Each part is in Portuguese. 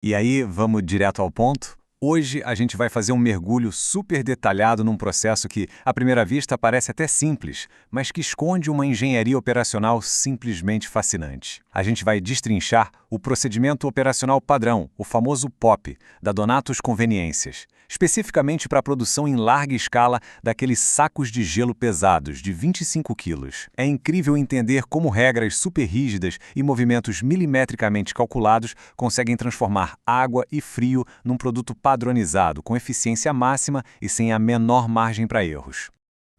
E aí, vamos direto ao ponto? Hoje a gente vai fazer um mergulho super detalhado num processo que, à primeira vista, parece até simples, mas que esconde uma engenharia operacional simplesmente fascinante. A gente vai destrinchar o procedimento operacional padrão, o famoso POP, da Donatos Conveniências, especificamente para a produção em larga escala daqueles sacos de gelo pesados, de 25 quilos. É incrível entender como regras super rígidas e movimentos milimetricamente calculados conseguem transformar água e frio num produto padronizado, com eficiência máxima e sem a menor margem para erros.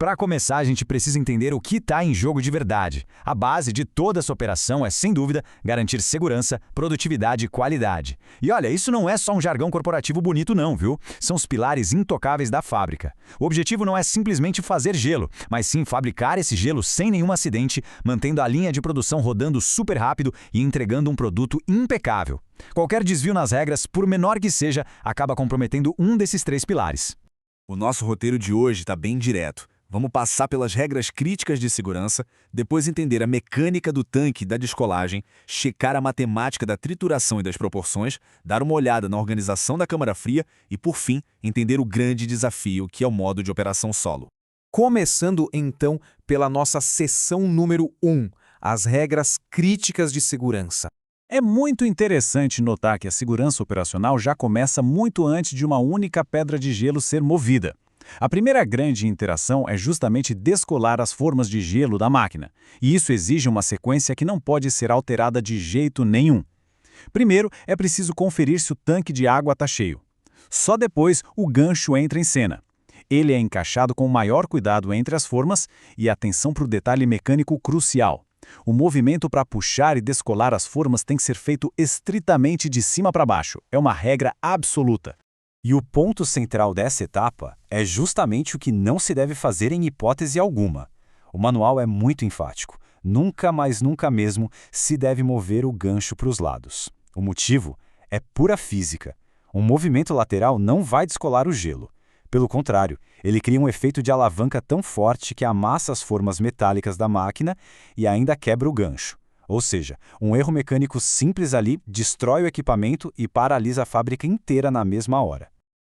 Para começar, a gente precisa entender o que está em jogo de verdade. A base de toda essa operação é, sem dúvida, garantir segurança, produtividade e qualidade. E olha, isso não é só um jargão corporativo bonito não, viu? São os pilares intocáveis da fábrica. O objetivo não é simplesmente fazer gelo, mas sim fabricar esse gelo sem nenhum acidente, mantendo a linha de produção rodando super rápido e entregando um produto impecável. Qualquer desvio nas regras, por menor que seja, acaba comprometendo um desses três pilares. O nosso roteiro de hoje está bem direto. Vamos passar pelas regras críticas de segurança, depois entender a mecânica do tanque e da descolagem, checar a matemática da trituração e das proporções, dar uma olhada na organização da câmara fria e, por fim, entender o grande desafio que é o modo de operação solo. Começando, então, pela nossa seção número 1, as regras críticas de segurança. É muito interessante notar que a segurança operacional já começa muito antes de uma única pedra de gelo ser movida. A primeira grande interação é justamente descolar as formas de gelo da máquina, e isso exige uma sequência que não pode ser alterada de jeito nenhum. Primeiro, é preciso conferir se o tanque de água está cheio. Só depois, o gancho entra em cena. Ele é encaixado com o maior cuidado entre as formas e atenção para o detalhe mecânico crucial. O movimento para puxar e descolar as formas tem que ser feito estritamente de cima para baixo. É uma regra absoluta. E o ponto central dessa etapa é justamente o que não se deve fazer em hipótese alguma. O manual é muito enfático. Nunca, mas nunca mesmo, se deve mover o gancho para os lados. O motivo é pura física. Um movimento lateral não vai descolar o gelo. Pelo contrário, ele cria um efeito de alavanca tão forte que amassa as formas metálicas da máquina e ainda quebra o gancho. Ou seja, um erro mecânico simples ali destrói o equipamento e paralisa a fábrica inteira na mesma hora.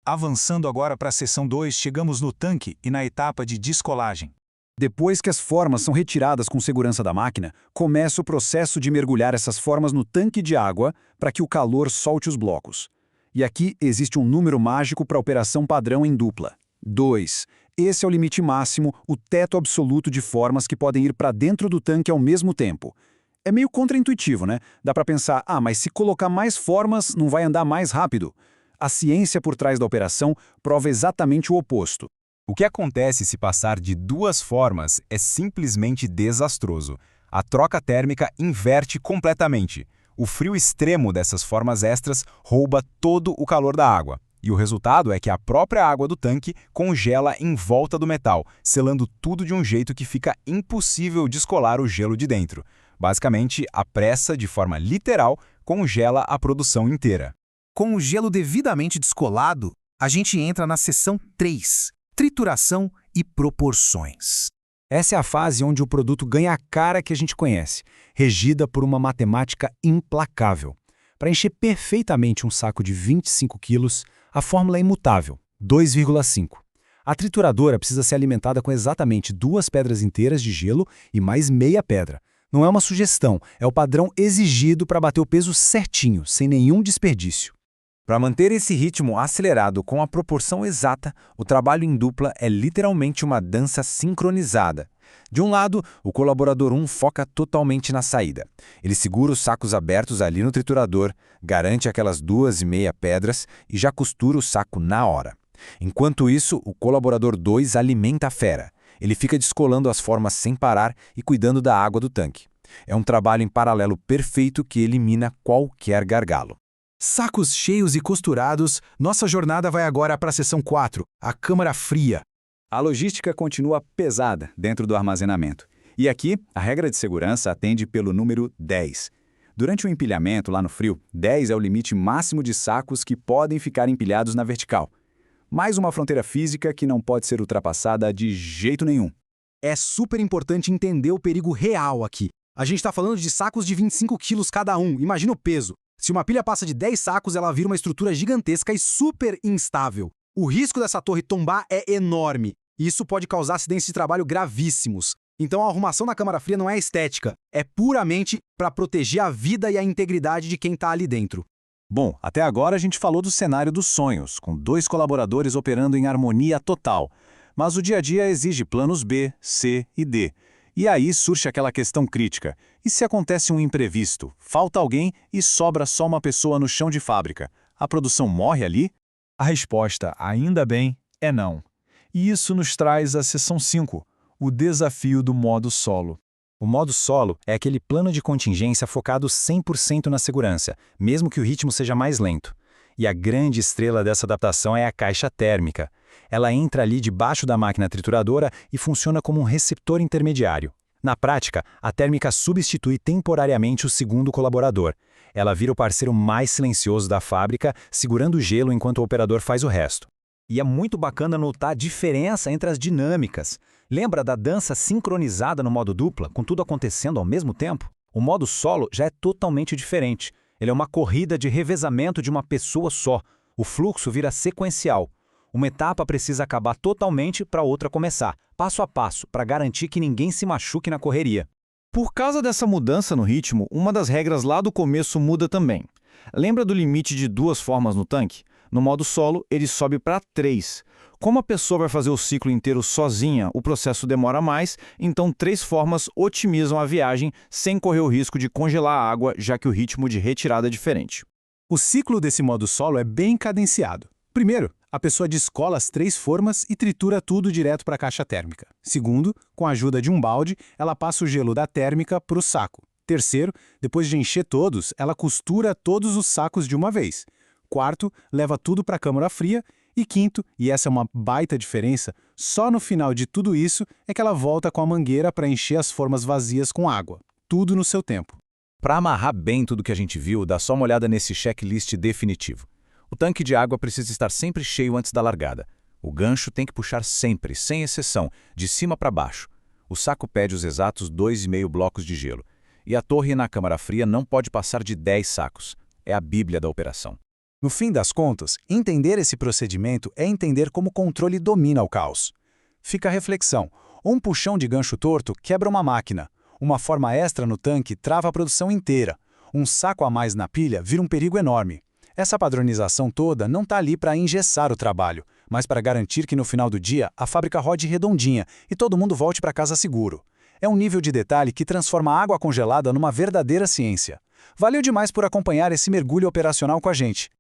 Avançando agora para a seção 2, chegamos no tanque e na etapa de descolagem. Depois que as formas são retiradas com segurança da máquina, começa o processo de mergulhar essas formas no tanque de água para que o calor solte os blocos. E aqui existe um número mágico para a operação padrão em dupla: 2. Esse é o limite máximo, o teto absoluto de formas que podem ir para dentro do tanque ao mesmo tempo. É meio contraintuitivo, né? Dá para pensar, mas se colocar mais formas, não vai andar mais rápido. A ciência por trás da operação prova exatamente o oposto. O que acontece se passar de duas formas é simplesmente desastroso. A troca térmica inverte completamente. O frio extremo dessas formas extras rouba todo o calor da água. E o resultado é que a própria água do tanque congela em volta do metal, selando tudo de um jeito que fica impossível descolar o gelo de dentro. Basicamente, a pressa, de forma literal, congela a produção inteira. Com o gelo devidamente descolado, a gente entra na seção 3, trituração e proporções. Essa é a fase onde o produto ganha a cara que a gente conhece, regida por uma matemática implacável. Para encher perfeitamente um saco de 25 quilos, a fórmula é imutável, 2,5. A trituradora precisa ser alimentada com exatamente 2 pedras inteiras de gelo e mais meia pedra. Não é uma sugestão, é o padrão exigido para bater o peso certinho, sem nenhum desperdício. Para manter esse ritmo acelerado com a proporção exata, o trabalho em dupla é literalmente uma dança sincronizada. De um lado, o colaborador 1 foca totalmente na saída. Ele segura os sacos abertos ali no triturador, garante aquelas 2,5 pedras e já costura o saco na hora. Enquanto isso, o colaborador 2 alimenta a fera. Ele fica descolando as formas sem parar e cuidando da água do tanque. É um trabalho em paralelo perfeito que elimina qualquer gargalo. Sacos cheios e costurados, nossa jornada vai agora para a seção 4, a câmara fria. A logística continua pesada dentro do armazenamento. E aqui, a regra de segurança atende pelo número 10. Durante o empilhamento lá no frio, 10 é o limite máximo de sacos que podem ficar empilhados na vertical. Mais uma fronteira física que não pode ser ultrapassada de jeito nenhum. É super importante entender o perigo real aqui. A gente está falando de sacos de 25 quilos cada um, imagina o peso. Se uma pilha passa de 10 sacos, ela vira uma estrutura gigantesca e super instável. O risco dessa torre tombar é enorme, e isso pode causar acidentes de trabalho gravíssimos. Então a arrumação na câmara fria não é estética, é puramente para proteger a vida e a integridade de quem está ali dentro. Bom, até agora a gente falou do cenário dos sonhos, com 2 colaboradores operando em harmonia total. Mas o dia a dia exige planos B, C e D. E aí surge aquela questão crítica. E se acontece um imprevisto, falta alguém e sobra só uma pessoa no chão de fábrica? A produção morre ali? A resposta, ainda bem, é não. E isso nos traz a seção 5, o desafio do modo solo. O modo solo é aquele plano de contingência focado 100% na segurança, mesmo que o ritmo seja mais lento. E a grande estrela dessa adaptação é a caixa térmica. Ela entra ali debaixo da máquina trituradora e funciona como um receptor intermediário. Na prática, a térmica substitui temporariamente o segundo colaborador. Ela vira o parceiro mais silencioso da fábrica, segurando o gelo enquanto o operador faz o resto. E é muito bacana notar a diferença entre as dinâmicas. Lembra da dança sincronizada no modo dupla, com tudo acontecendo ao mesmo tempo? O modo solo já é totalmente diferente. Ele é uma corrida de revezamento de uma pessoa só. O fluxo vira sequencial. Uma etapa precisa acabar totalmente para outra começar, passo a passo, para garantir que ninguém se machuque na correria. Por causa dessa mudança no ritmo, uma das regras lá do começo muda também. Lembra do limite de 2 formas no tanque? No modo solo, ele sobe para 3. Como a pessoa vai fazer o ciclo inteiro sozinha, o processo demora mais, então 3 formas otimizam a viagem sem correr o risco de congelar a água, já que o ritmo de retirada é diferente. O ciclo desse modo solo é bem cadenciado. Primeiro, a pessoa descola as 3 formas e tritura tudo direto para a caixa térmica. Segundo, com a ajuda de um balde, ela passa o gelo da térmica para o saco. Terceiro, depois de encher todos, ela costura todos os sacos de uma vez. Quarto, leva tudo para a câmara fria. E quinto, e essa é uma baita diferença, só no final de tudo isso é que ela volta com a mangueira para encher as formas vazias com água. Tudo no seu tempo. Para amarrar bem tudo que a gente viu, dá só uma olhada nesse checklist definitivo. O tanque de água precisa estar sempre cheio antes da largada. O gancho tem que puxar sempre, sem exceção, de cima para baixo. O saco pede os exatos 2,5 blocos de gelo. E a torre na câmara fria não pode passar de 10 sacos. É a bíblia da operação. No fim das contas, entender esse procedimento é entender como o controle domina o caos. Fica a reflexão. Um puxão de gancho torto quebra uma máquina. Uma forma extra no tanque trava a produção inteira. Um saco a mais na pilha vira um perigo enorme. Essa padronização toda não está ali para engessar o trabalho, mas para garantir que no final do dia a fábrica rode redondinha e todo mundo volte para casa seguro. É um nível de detalhe que transforma a água congelada numa verdadeira ciência. Valeu demais por acompanhar esse mergulho operacional com a gente.